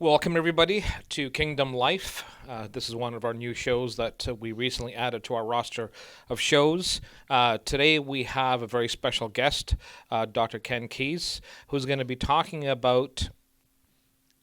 Welcome, everybody, to Kingdom Life. This is one of our new shows that we recently added to our roster of shows. Today, we have a very special guest, Dr. Ken Keyes, who's going to be talking about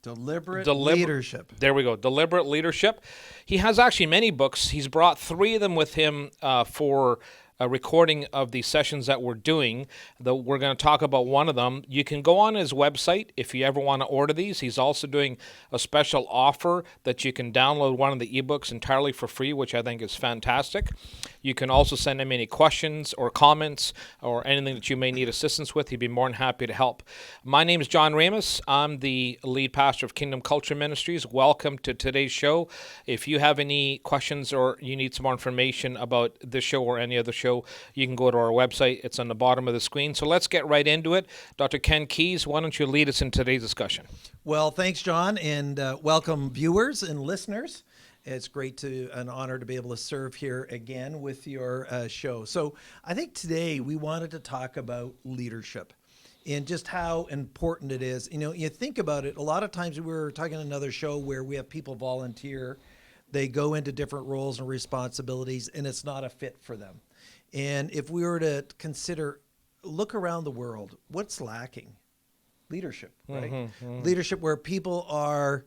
Deliberate leadership. There we go. Deliberate leadership. He has actually many books. He's brought three of them with him for a recording of the sessions that we're doing. We're going to talk about one of them. You can go on his website if you ever want to order these. He's also doing a special offer that you can download one of the ebooks entirely for free, which I think is fantastic. You can also send him any questions or comments or anything that you may need assistance with. He'd be more than happy to help. My name is John Ramus. I'm the lead pastor of Kingdom Culture Ministries. Welcome to today's show. If you have any questions or you need some more information about this show or any other show, you can go to our website. It's on the bottom of the screen. So let's get right into it. Dr. Ken Keyes, why don't you lead us in today's discussion? Well, thanks, John, and welcome viewers and listeners. It's an honor to be able to serve here again with your show. So I think today we wanted to talk about leadership and just how important it is. You know, you think about it, a lot of times we were talking on another show where we have people volunteer, they go into different roles and responsibilities, and it's not a fit for them. And if we were to look around the world, what's lacking? Leadership, right? Leadership where people are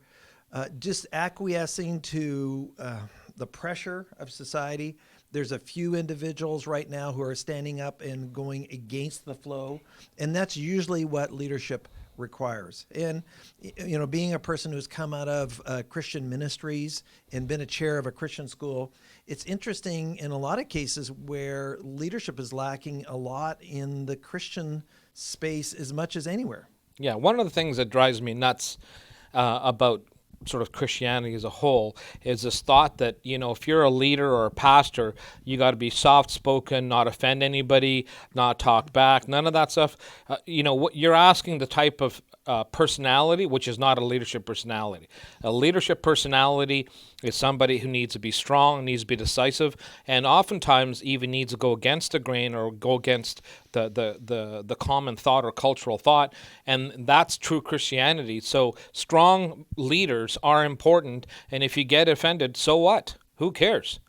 just acquiescing to the pressure of society. There's a few individuals right now who are standing up and going against the flow, and that's usually what leadership requires. And, you know, being a person who's come out of Christian ministries and been a chair of a Christian school, it's interesting in a lot of cases where leadership is lacking a lot in the Christian space as much as anywhere. Yeah, one of the things that drives me nuts about sort of Christianity as a whole is this thought that, you know, if you're a leader or a pastor, you got to be soft-spoken, not offend anybody, not talk back, none of that stuff. What you're asking the type of personality, which is not a leadership personality. A leadership personality is somebody who needs to be strong, needs to be decisive, and oftentimes even needs to go against the grain or go against the common thought or cultural thought, and that's true Christianity. So strong leaders are important, and if you get offended, so what? Who cares?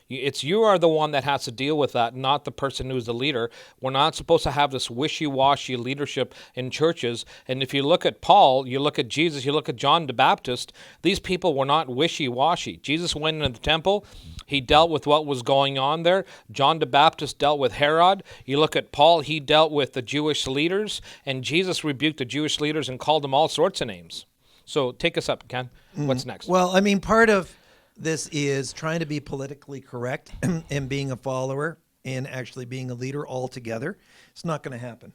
You are the one that has to deal with that, not the person who's the leader. We're not supposed to have this wishy-washy leadership in churches. And if you look at Paul, you look at Jesus, you look at John the Baptist, these people were not wishy-washy. Jesus went into the temple. He dealt with what was going on there. John the Baptist dealt with Herod. You look at Paul, he dealt with the Jewish leaders. And Jesus rebuked the Jewish leaders and called them all sorts of names. So take us up, Ken. What's next? Well, I mean, part of this is trying to be politically correct and being a follower and actually being a leader all together. It's not going to happen.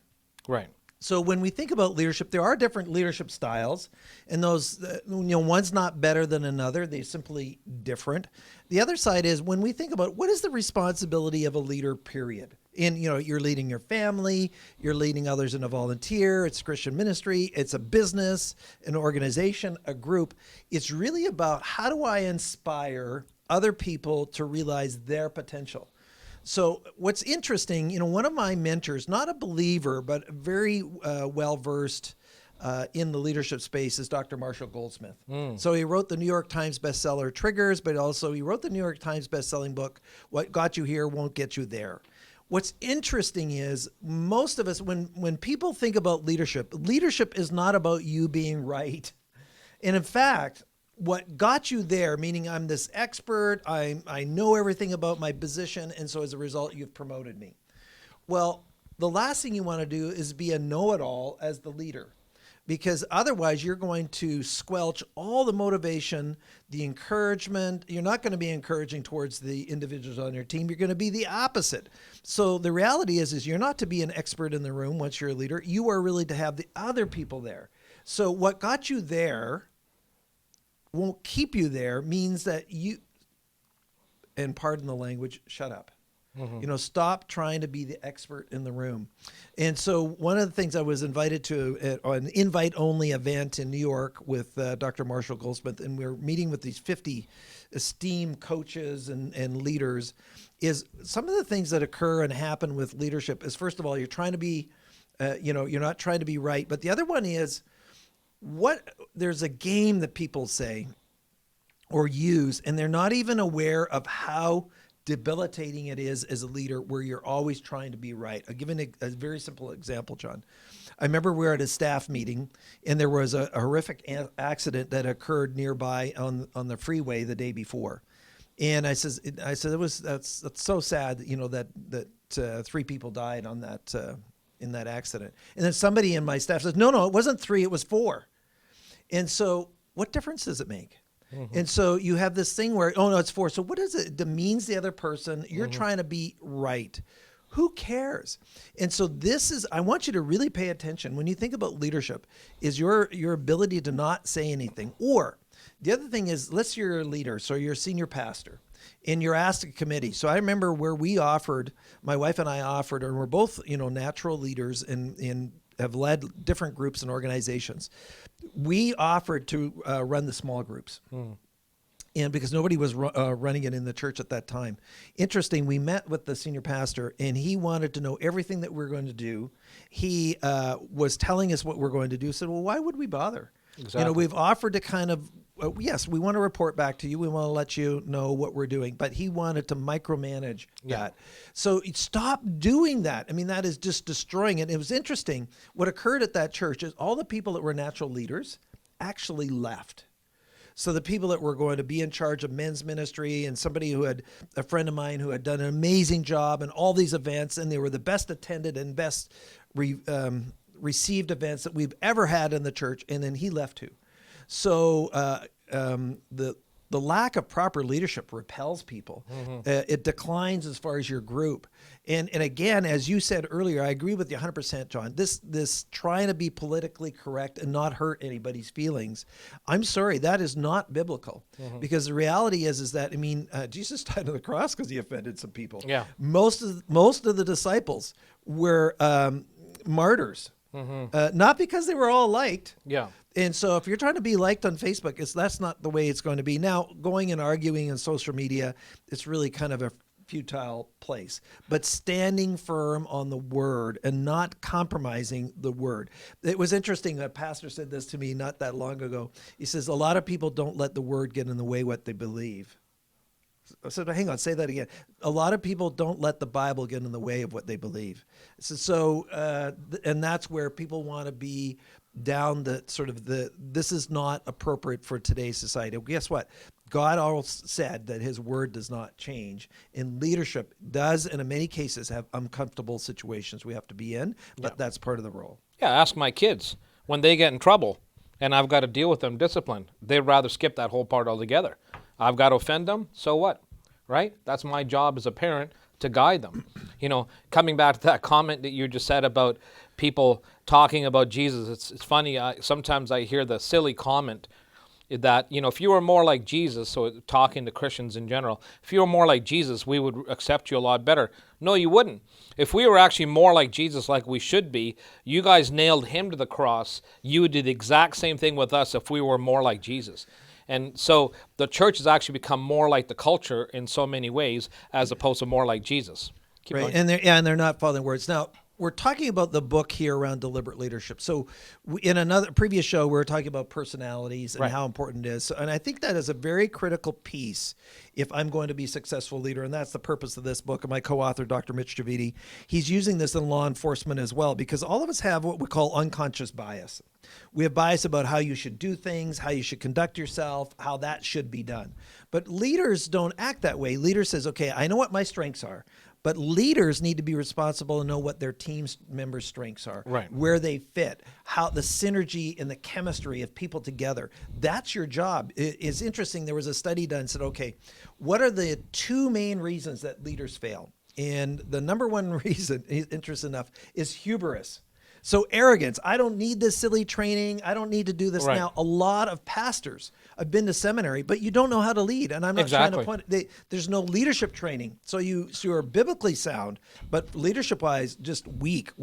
Right. So when we think about leadership, there are different leadership styles, and those, one's not better than another. They're simply different. The other side is when we think about what is the responsibility of a leader, period. And, you're leading your family, you're leading others in a volunteer, it's Christian ministry, it's a business, an organization, a group. It's really about how do I inspire other people to realize their potential. So what's interesting, one of my mentors, not a believer, but very well-versed in the leadership space is Dr. Marshall Goldsmith. So he wrote the New York Times bestseller Triggers, but also he wrote the New York Times bestselling book, What Got You Here Won't Get You There. What's interesting is most of us, when people think about leadership is not about you being right. And in fact, what got you there, meaning I'm this expert, I know everything about my position, and so as a result, you've promoted me. Well, the last thing you want to do is be a know-it-all as the leader, because otherwise you're going to squelch all the motivation, the encouragement. You're not going to be encouraging towards the individuals on your team. You're going to be the opposite. So the reality is you're not to be an expert in the room once you're a leader. You are really to have the other people there. So what got you there won't keep you there means that you, and pardon the language, shut up. Stop trying to be the expert in the room. And so one of the things I was invited to an invite-only event in New York with Dr. Marshall Goldsmith, and we were meeting with these 50 esteemed coaches and leaders, is some of the things that occur and happen with leadership is, first of all, you're trying to be, you're not trying to be right. But the other one is There's a game that people say or use, and they're not even aware of how debilitating it is as a leader where you're always trying to be right. I'll give a very simple example, John. I remember we were at a staff meeting and there was a horrific accident that occurred nearby on the freeway the day before. And I said, that's so sad, that 3 people died on that, in that accident. And then somebody in my staff says, no, it wasn't 3, it was 4. And so what difference does it make? Mm-hmm. And so you have this thing where, oh no, it's 4. So what is it? It demeans the other person. You're trying to be right. Who cares? And so I want you to really pay attention when you think about leadership, is your ability to not say anything. Or the other thing is, let's say you're a leader, so you're a senior pastor, and you're asked a committee. So I remember where my wife and I offered, and we're both, natural leaders and have led different groups and organizations. We offered to run the small groups. And because nobody was running it in the church at that time. Interesting, we met with the senior pastor, and he wanted to know everything that we're going to do. He was telling us what we're going to do. Said, well, why would we bother? Exactly. We've offered to kind of, yes, we want to report back to you. We want to let you know what we're doing. But he wanted to micromanage that. So stop doing that. I mean, that is just destroying it. It was interesting. What occurred at that church is all the people that were natural leaders actually left. So the people that were going to be in charge of men's ministry, and a friend of mine who had done an amazing job in all these events, and they were the best attended and best received events that we've ever had in the church, and then he left too. So the lack of proper leadership repels people. It declines as far as your group. And again, as you said earlier, I agree with you 100%, John. This trying to be politically correct and not hurt anybody's feelings, I'm sorry, that is not biblical. Because the reality is that, Jesus died on the cross because he offended some people. Yeah. Most of the disciples were martyrs, not because they were all liked. Yeah. And so if you're trying to be liked on Facebook, that's not the way it's going to be. Now, going and arguing on social media, it's really kind of a futile place. But standing firm on the word and not compromising the word. It was interesting, a pastor said this to me not that long ago. He says, a lot of people don't let the word get in the way of what they believe. I said, hang on, say that again. A lot of people don't let the Bible get in the way of what they believe. And that's where people want to be down this is not appropriate for today's society. Well, guess what? God also said that his word does not change, and leadership does, and in many cases, have uncomfortable situations we have to be in, but that's part of the role. Yeah, ask my kids. When they get in trouble and I've got to deal with them discipline, they'd rather skip that whole part altogether. I've got to offend them, so what? Right? That's my job as a parent, to guide them. Coming back to that comment that you just said about people talking about Jesus, it's funny. Sometimes I hear the silly comment that, if you were more like Jesus, so talking to Christians in general, if you were more like Jesus, we would accept you a lot better. No, you wouldn't. If we were actually more like Jesus, like we should be, you guys nailed him to the cross. You would do the exact same thing with us if we were more like Jesus. And so the church has actually become more like the culture in so many ways, as opposed to more like Jesus. Keep right, going. and they're not following words. Now, we're talking about the book here around deliberate leadership. So in another previous show, we were talking about personalities and how important it is. So, and I think that is a very critical piece if I'm going to be a successful leader. And that's the purpose of this book. And my co-author, Dr. Mitch Javidi, he's using this in law enforcement as well, because all of us have what we call unconscious bias. We have bias about how you should do things, how you should conduct yourself, how that should be done. But leaders don't act that way. Leaders says, okay, I know what my strengths are. But leaders need to be responsible and know what their team members' strengths are, where they fit, how the synergy and the chemistry of people together. That's your job. It's interesting. There was a study done that said, okay, what are the 2 main reasons that leaders fail? And the number 1 reason, interesting enough, is hubris. So arrogance. I don't need this silly training. I don't need to do this now. A lot of pastors, I've been to seminary, but you don't know how to lead. And I'm not trying to point there's no leadership training. So you're biblically sound, but leadership-wise, just weak.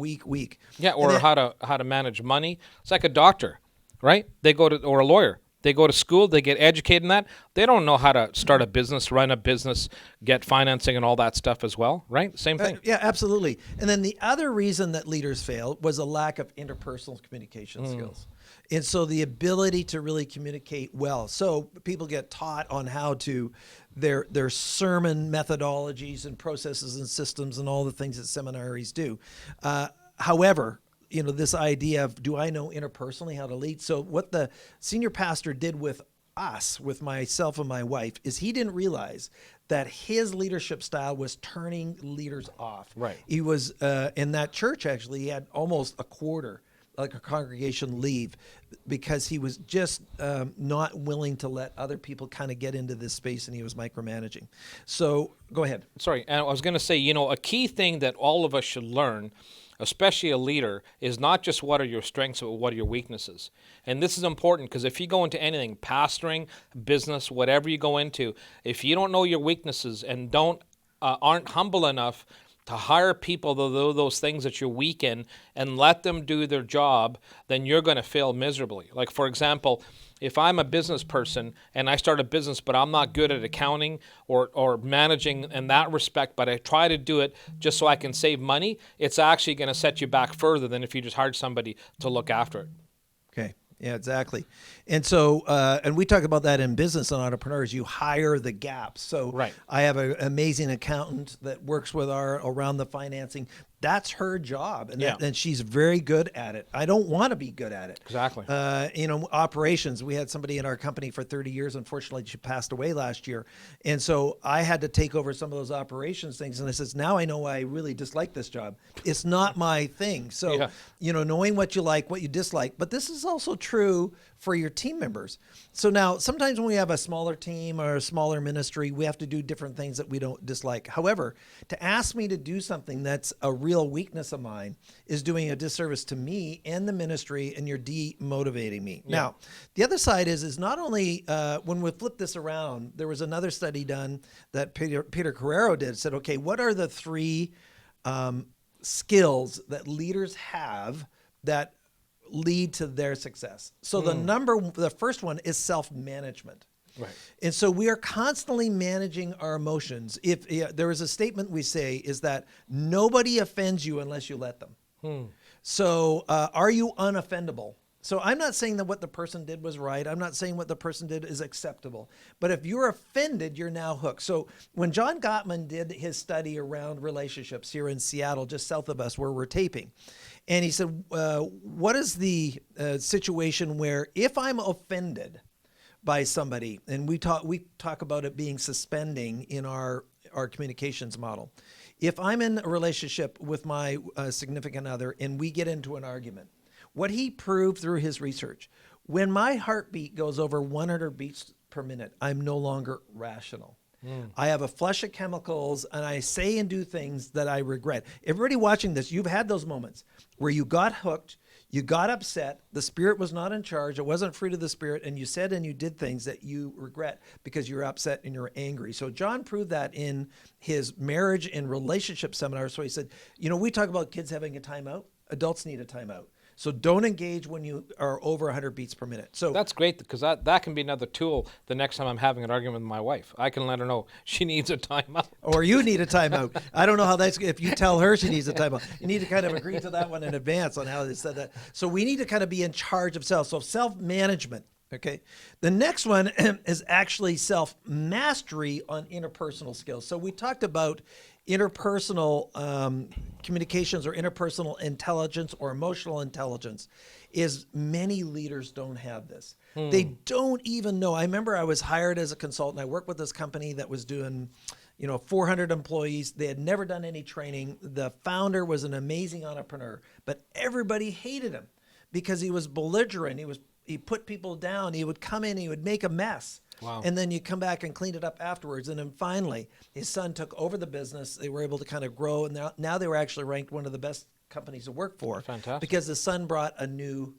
Yeah, or how to manage money. It's like a doctor, right? Or a lawyer. They go to school, they get educated in that. They don't know how to start a business, run a business, get financing and all that stuff as well, right? Same thing. Yeah, absolutely. And then the other reason that leaders fail was a lack of interpersonal communication skills. And so the ability to really communicate well. So people get taught on how to their sermon methodologies and processes and systems and all the things that seminaries do. However, this idea of, do I know interpersonally how to lead? So what the senior pastor did with us, with myself and my wife, is he didn't realize that his leadership style was turning leaders off. Right. He was in that church, actually, he had almost a quarter, like a congregation, leave because he was just not willing to let other people kind of get into this space, and he was micromanaging. So go ahead. Sorry, and I was going to say, a key thing that all of us should learn, especially a leader, is not just what are your strengths, but what are your weaknesses. And this is important because if you go into anything, pastoring, business, whatever you go into, if you don't know your weaknesses and aren't humble enough to hire people that do those things that you're weak in and let them do their job, then you're going to fail miserably. Like, for example, if I'm a business person and I start a business, but I'm not good at accounting or managing in that respect, but I try to do it just so I can save money, it's actually going to set you back further than if you just hired somebody to look after it. Okay. Yeah, exactly. And so, and we talk about that in business and entrepreneurs, you hire the gaps. So Right. I have an amazing accountant that works with around the financing. That's her job. And, Yeah. and she's very good at it. I don't want to be good at it. Exactly. Operations. We had somebody in our company for 30 years. Unfortunately, she passed away last year. And so I had to take over some of those operations things. And I says, now I know why I really dislike this job. It's not my thing. So, Yeah. knowing what you like, what you dislike. But this is also true for your team members. So now sometimes when we have a smaller team or a smaller ministry, we have to do different things that we don't dislike. However, to ask me to do something that's a real weakness of mine is doing a disservice to me and the ministry, and you're demotivating me. Yeah. Now, the other side is not only when we flip this around, there was another study done that Peter Carrero did, said, okay, what are the three skills that leaders have that lead to their success? So the first one is self-management. Right. And so we are constantly managing our emotions. If there is a statement we say is that nobody offends you unless you let them. So are you unoffendable? So I'm not saying that what the person did was right. I'm not saying what the person did is acceptable. But if you're offended, you're now hooked. So when John Gottman did his study around relationships here in Seattle, just south of us where we're taping, and he said, what is the situation where if I'm offended by somebody, and we talk about it being suspending in our communications model. If I'm in a relationship with my significant other and we get into an argument, what he proved through his research, when my heartbeat goes over 100 beats per minute, I'm no longer rational. I have a flush of chemicals and I say and do things that I regret. Everybody watching this, you've had those moments where you got hooked, you got upset, the Spirit was not in charge, it wasn't fruit of the Spirit, and you said and you did things that you regret because you're upset and you're angry. So John proved that in his marriage and relationship seminar. So he said, we talk about kids having a timeout, adults need a timeout. So don't engage when you are over 100 beats per minute. So that's great because that can be another tool the next time I'm having an argument with my wife. I can let her know she needs a timeout. Or you need a timeout. I don't know how that's, if you tell her she needs a timeout. You need to kind of agree to that one in advance on how they said that. So we need to kind of be in charge of self. So self-management. Okay. The next one is actually self-mastery on interpersonal skills. So we talked about interpersonal communications or interpersonal intelligence or emotional intelligence is many leaders don't have this. They don't even know. I remember I was hired as a consultant. I worked with this company that was doing 400 employees. They had never done any training. The founder was an amazing entrepreneur, but everybody hated him because he was belligerent. He put people down. He would come in, he would make a mess. Wow. And then you come back and clean it up afterwards. And then finally, his son took over the business. They were able to kind of grow. And now they were actually ranked one of the best companies to work for. Fantastic. Because the son brought a new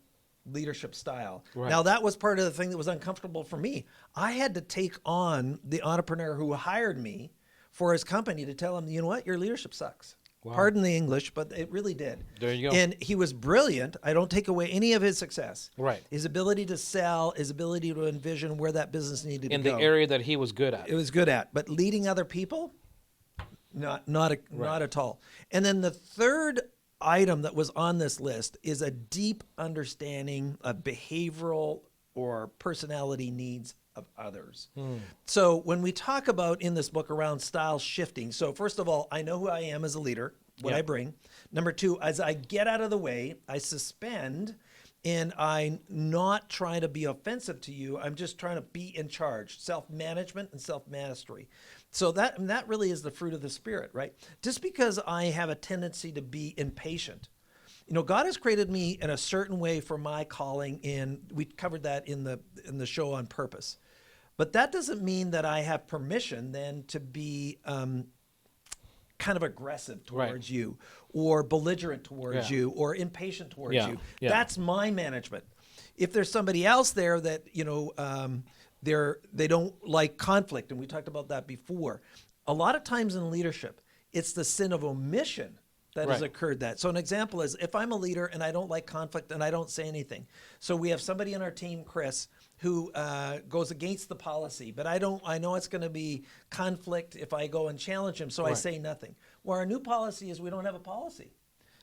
leadership style. Right. Now, that was part of the thing that was uncomfortable for me. I had to take on the entrepreneur who hired me for his company to tell him, you know what, your leadership sucks. Wow. Pardon the English, but it really did. There you go. And he was brilliant. I don't take away any of his success. Right. His ability to sell, his ability to envision where that business needed In to go. the area that he was good at. It was good at. But leading other people, not at all. And then the third item that was on this list is a deep understanding of behavioral or personality needs of others. So when we talk about in this book around style shifting, so first of all, I know who I am as a leader, what Yeah. I bring. Number two, as I get out of the way, I suspend and I'm not trying to be offensive to you. I'm just trying to be in charge, self-management and self-mastery. So that really is the fruit of the spirit, right? Just because I have a tendency to be impatient, God has created me in a certain way for my calling, and we covered that in the show on purpose. But that doesn't mean that I have permission then to be kind of aggressive Right. towards you, or belligerent towards Yeah. you, or impatient towards Yeah. you. Yeah. That's my management. If there's somebody else there that they don't like conflict, and we talked about that before. A lot of times in leadership, it's the sin of omission that has Right. occurred. That so an example is if I'm a leader and I don't like conflict and I don't say anything. So we have somebody on our team, Chris, who goes against the policy, but I don't. I know it's going to be conflict if I go and challenge him, so I Right. say nothing. Well, our new policy is we don't have a policy.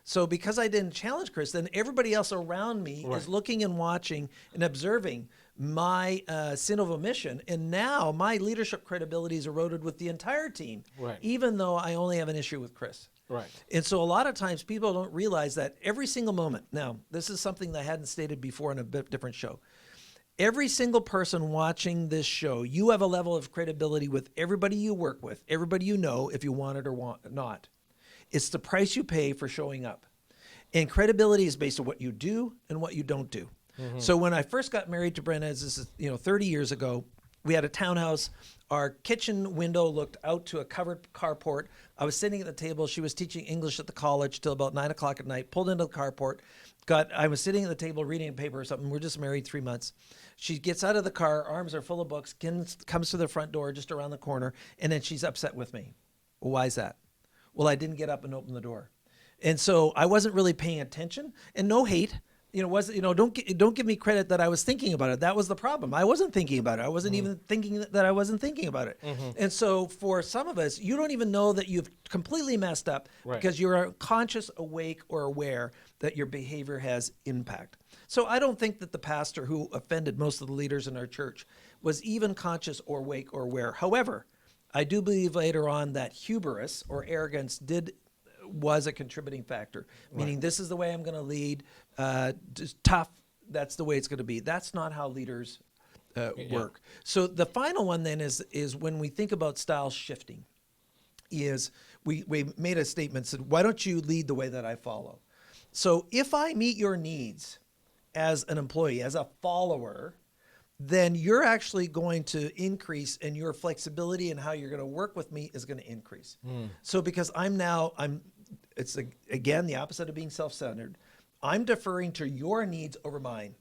So because I didn't challenge Chris, then everybody else around me Right. is looking and watching and observing my sin of omission, and now my leadership credibility is eroded with the entire team, Right. even though I only have an issue with Chris. Right. And so a lot of times people don't realize that every single moment. Now, this is something that I hadn't stated before in a bit different show. Every single person watching this show, you have a level of credibility with everybody you work with, everybody you know, if you want it or want not. It's the price you pay for showing up. And credibility is based on what you do and what you don't do. So when I first got married to Brenna, this is 30 years ago, we had a townhouse. Our kitchen window looked out to a covered carport. I was sitting at the table. She was teaching English at the college till about 9 o'clock at night. Pulled into the carport. I was sitting at the table reading a paper or something. We're just married 3 months. She gets out of the car. Arms are full of books. Comes to the front door just around the corner, and then she's upset with me. Well, why is that? Well, I didn't get up and open the door, and so I wasn't really paying attention. And no hate. Don't give me credit that I was thinking about it. That was the problem. I wasn't thinking about it. I wasn't even thinking that I wasn't thinking about it. And so for some of us, you don't even know that you've completely messed up Right. because you're conscious, awake, or aware that your behavior has impact. So I don't think that the pastor who offended most of the leaders in our church was even conscious or awake or aware. However, I do believe later on that hubris or arrogance was a contributing factor, meaning this is the way I'm going to lead, just tough, that's the way it's going to be. That's not how leaders work. So the final one then is when we think about style shifting, is we made a statement, said, why don't you lead the way that I follow? So if I meet your needs as an employee, as a follower, then you're actually going to increase, and your flexibility and how you're going to work with me is going to increase. So because it's again the opposite of being self-centered. I'm deferring to your needs over mine.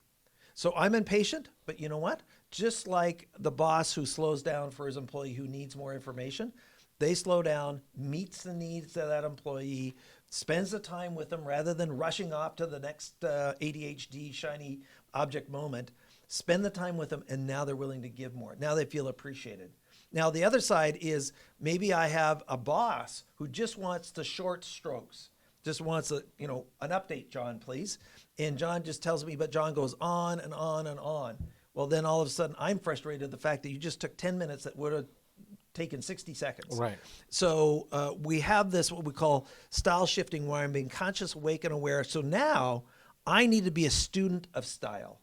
So I'm impatient, but you know what? Just like the boss who slows down for his employee who needs more information, they slow down, meets the needs of that employee, spends the time with them rather than rushing off to the next ADHD shiny object moment. Spend the time with them, and now they're willing to give more. Now they feel appreciated. Now the other side is maybe I have a boss who just wants the short strokes, just wants an update, John, please. And John just tells me, but John goes on and on and on. Well, then all of a sudden I'm frustrated at the fact that you just took 10 minutes that would have taken 60 seconds. Right. So we have this, what we call style shifting, where I'm being conscious, awake, and aware. So now I need to be a student of style.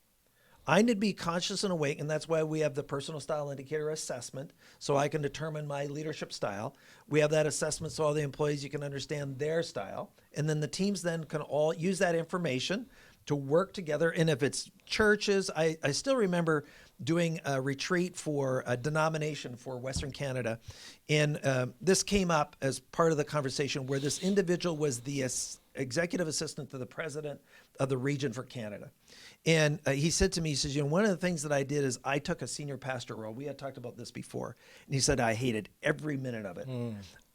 I need to be conscious and awake, and that's why we have the personal style indicator assessment, so I can determine my leadership style. We have that assessment so all the employees, you can understand their style. And then the teams then can all use that information to work together. And if it's churches, I still remember doing a retreat for a denomination for Western Canada. And this came up as part of the conversation where this individual was the executive assistant to the president of the region for Canada. And he said to me, he says, one of the things that I did is I took a senior pastor role. We had talked about this before. And he said, I hated every minute of it.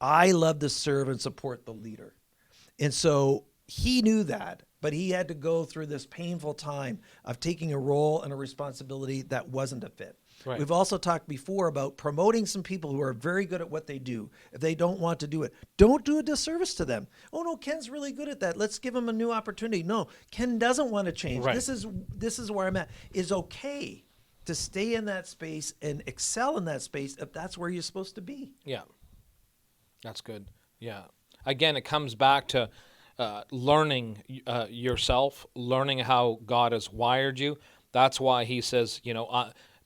I love to serve and support the leader. And so he knew that, but he had to go through this painful time of taking a role and a responsibility that wasn't a fit. Right. We've also talked before about promoting some people who are very good at what they do. If they don't want to do it, don't do a disservice to them. Oh no, Ken's really good at that. Let's give him a new opportunity. No, Ken doesn't want to change. Right. This is where I'm at. It's okay to stay in that space and excel in that space if that's where you're supposed to be. Yeah. That's good. Yeah. Again, it comes back to learning yourself, learning how God has wired you. That's why he says,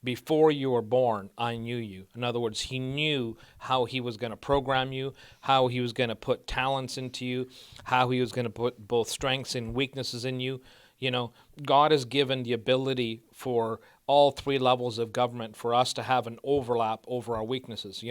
before you were born, I knew you. In other words, he knew how he was going to program you, how he was going to put talents into you, how he was going to put both strengths and weaknesses in you. God has given the ability for all three levels of government for us to have an overlap over our weaknesses.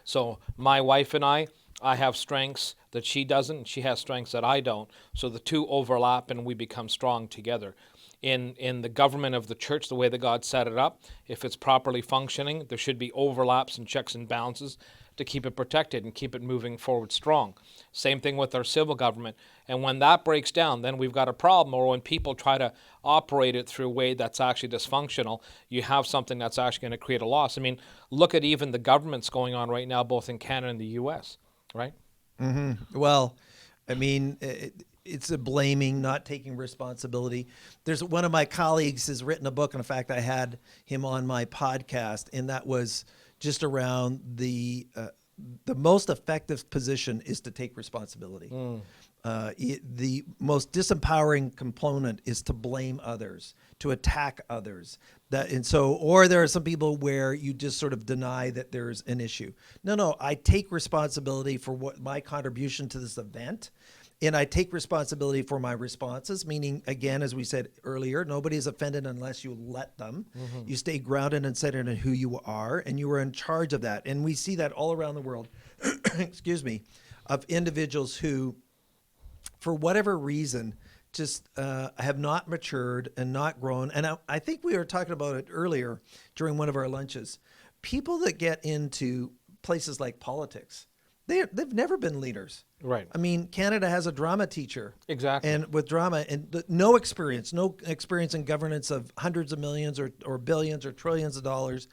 So my wife and I have strengths that she doesn't, and she has strengths that I don't. So the two overlap and we become strong together. In the government of the church, the way that God set it up, if it's properly functioning, there should be overlaps and checks and balances to keep it protected and keep it moving forward strong. Same thing with our civil government. And when that breaks down, then we've got a problem. Or when people try to operate it through a way that's actually dysfunctional, you have something that's actually going to create a loss. I mean, look at even the governments going on right now, both in Canada and the U.S., right? Mm-hmm. Well, I mean, it's a blaming, not taking responsibility. There's one of my colleagues has written a book, and in fact, I had him on my podcast, and that was just around the most effective position is to take responsibility. The most disempowering component is to blame others, to attack others. Or there are some people where you just sort of deny that there's an issue. No, I take responsibility for what my contribution to this event. And I take responsibility for my responses, meaning, again, as we said earlier, nobody is offended unless you let them. Mm-hmm. You stay grounded and centered in who you are, and you are in charge of that. And we see that all around the world, excuse me, of individuals who, for whatever reason, just have not matured and not grown. And I think we were talking about it earlier during one of our lunches. People that get into places like politics, they've never been leaders. Right. I mean, Canada has a drama teacher. Exactly. And with drama, and no experience in governance of hundreds of millions or billions or trillions of dollars.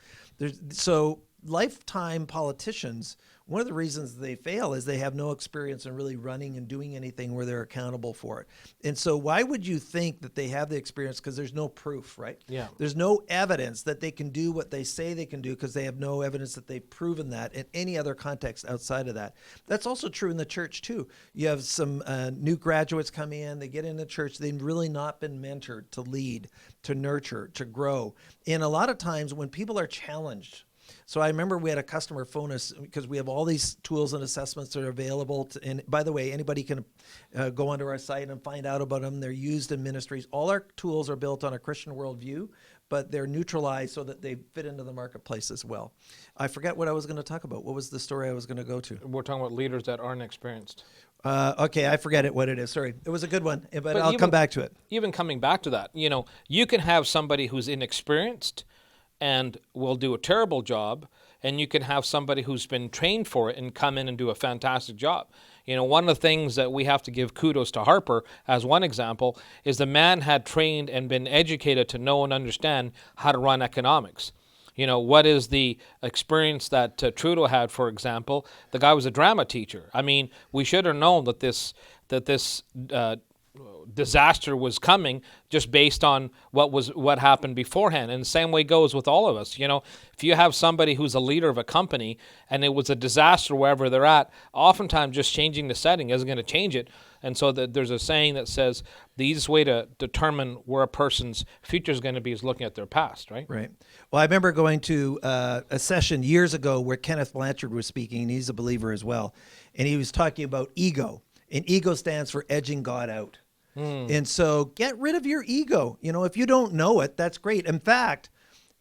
So lifetime politicians, one of the reasons they fail is they have no experience in really running and doing anything where they're accountable for it. And so why would you think that they have the experience? Because there's no proof, right? Yeah. There's no evidence that they can do what they say they can do because they have no evidence that they've proven that in any other context outside of that. That's also true in the church too. You have some new graduates come in, they get into church, they've really not been mentored to lead, to nurture, to grow. And a lot of times when people are challenged, so I remember we had a customer phone us because we have all these tools and assessments that are available. And by the way, anybody can go onto our site and find out about them. They're used in ministries. All our tools are built on a Christian worldview, but they're neutralized so that they fit into the marketplace as well. I forget what I was going to talk about. What was the story I was going to go to? We're talking about leaders that aren't experienced. Okay, I forget what it is. Sorry. It was a good one, but I'll come back to it. Even coming back to that, you can have somebody who's inexperienced and will do a terrible job, and you can have somebody who's been trained for it and come in and do a fantastic job. One of the things that we have to give kudos to Harper, as one example, is the man had trained and been educated to know and understand how to run economics. What is the experience that Trudeau had, for example? The guy was a drama teacher. I mean, we should have known that this disaster was coming just based on what happened beforehand. And the same way goes with all of us. If you have somebody who's a leader of a company and it was a disaster wherever they're at, oftentimes just changing the setting isn't going to change it. And so there's a saying that says the easiest way to determine where a person's future is going to be is looking at their past, right? Right. Well, I remember going to a session years ago where Kenneth Blanchard was speaking, and he's a believer as well. And he was talking about ego. And ego stands for edging God out. And so get rid of your ego. If you don't know it, that's great. In fact,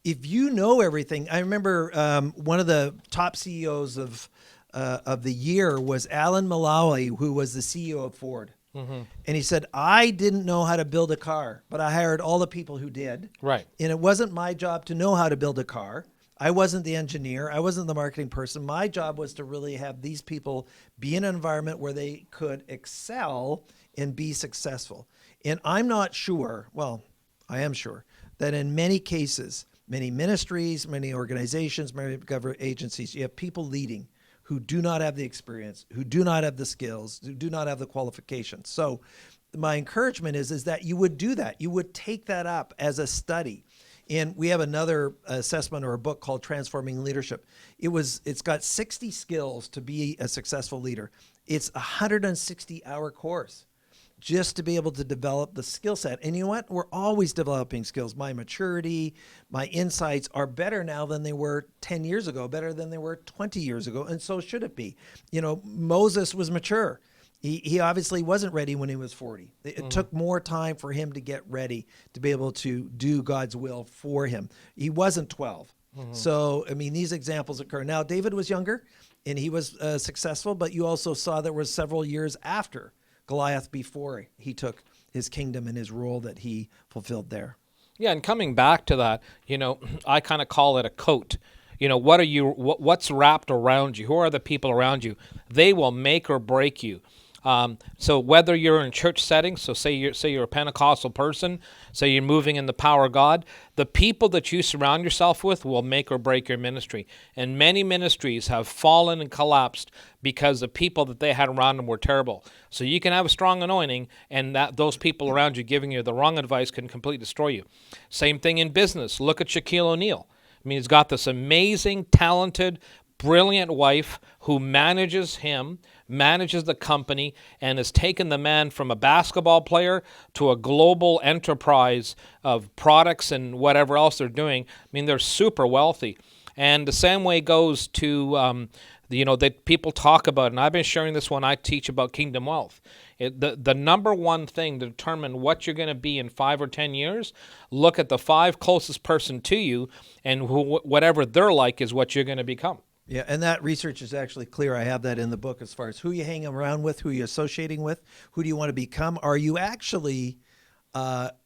if you know everything, I remember one of the top CEOs of the year was Alan Mulally, who was the CEO of Ford. Mm-hmm. And he said, I didn't know how to build a car, but I hired all the people who did. Right. And it wasn't my job to know how to build a car. I wasn't the engineer. I wasn't the marketing person. My job was to really have these people be in an environment where they could excel and be successful. And I'm not sure, well, I am sure, that in many cases, many ministries, many organizations, many government agencies, you have people leading who do not have the experience, who do not have the skills, who do not have the qualifications. So my encouragement is that you would do that. You would take that up as a study. And we have another assessment or a book called Transforming Leadership. It's got 60 skills to be a successful leader. It's a 160-hour course just to be able to develop the skill set. And you know what? We're always developing skills. My maturity, my insights are better now than they were 10 years ago, better than they were 20 years ago. And so should it be. You know, Moses was mature. He obviously wasn't ready when he was 40. It took more time for him to get ready to be able to do God's will for him. He wasn't 12. So, I mean, these examples occur. Now, David was younger and he was successful, but you also saw there was several years after Goliath before he took his kingdom and his role that he fulfilled there. Yeah, and coming back to that, you know, I kind of call it a coat. You know, what's wrapped around you? Who are the people around you? They will make or break you. So whether you're in church settings, so say you're a Pentecostal person, say you're moving in the power of God, the people that you surround yourself with will make or break your ministry. And many ministries have fallen and collapsed because the people that they had around them were terrible. So you can have a strong anointing, and those people around you giving you the wrong advice can completely destroy you. Same thing in business. Look at Shaquille O'Neal. I mean, he's got this amazing, talented, brilliant wife who manages the company, and has taken the man from a basketball player to a global enterprise of products and whatever else they're doing. I mean, they're super wealthy. And the same way goes to, that people talk about, and I've been sharing this when I teach about kingdom wealth. The number one thing to determine what you're going to be in 5 or 10 years, look at the 5 closest person to you, and whatever they're like is what you're going to become. Yeah, and that research is actually clear. I have that in the book as far as who you hang around with, who you're associating with, who do you want to become. Are you actually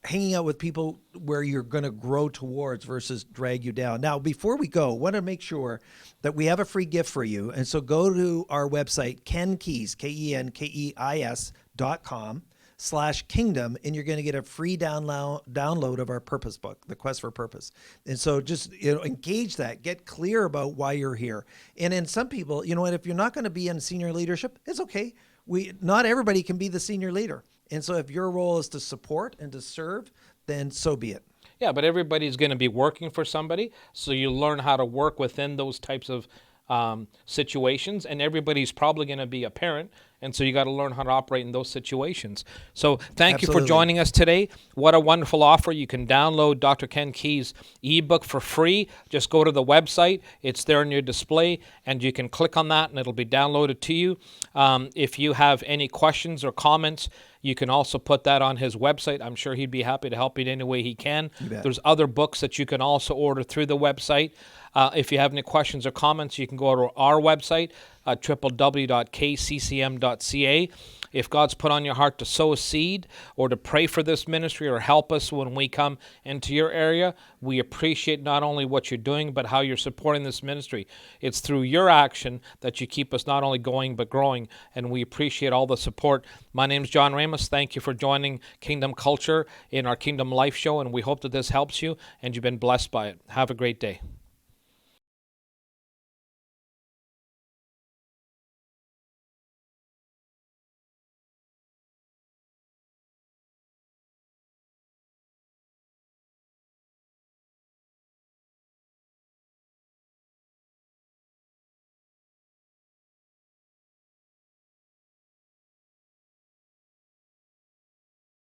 hanging out with people where you're going to grow towards versus drag you down? Now, before we go, I want to make sure that we have a free gift for you. And so go to our website, KenKeis, KenKeis.com/kingdom, and you're going to get a free download of our purpose book, The Quest for Purpose. And so just engage that, get clear about why you're here. And in some people, you know what, if you're not going to be in senior leadership, it's okay. Not everybody can be the senior leader. And so if your role is to support and to serve, then so be it. Yeah, but everybody's going to be working for somebody, so you learn how to work within those types of situations, and everybody's probably going to be a parent, and so you got to learn how to operate in those situations. So thank you for joining us today. What a wonderful offer. You can download Dr. Ken Keys' ebook for free. Just go to the website. It's there on your display, and you can click on that, and it'll be downloaded to you. If you have any questions or comments, you can also put that on his website. I'm sure he'd be happy to help you in any way he can. There's other books that you can also order through the website. If you have any questions or comments, you can go to our website, www.kccm.ca. If God's put on your heart to sow a seed or to pray for this ministry or help us when we come into your area, we appreciate not only what you're doing, but how you're supporting this ministry. It's through your action that you keep us not only going, but growing, and we appreciate all the support. My name is John Ramos. Thank you for joining Kingdom Culture in our Kingdom Life show, and we hope that this helps you and you've been blessed by it. Have a great day.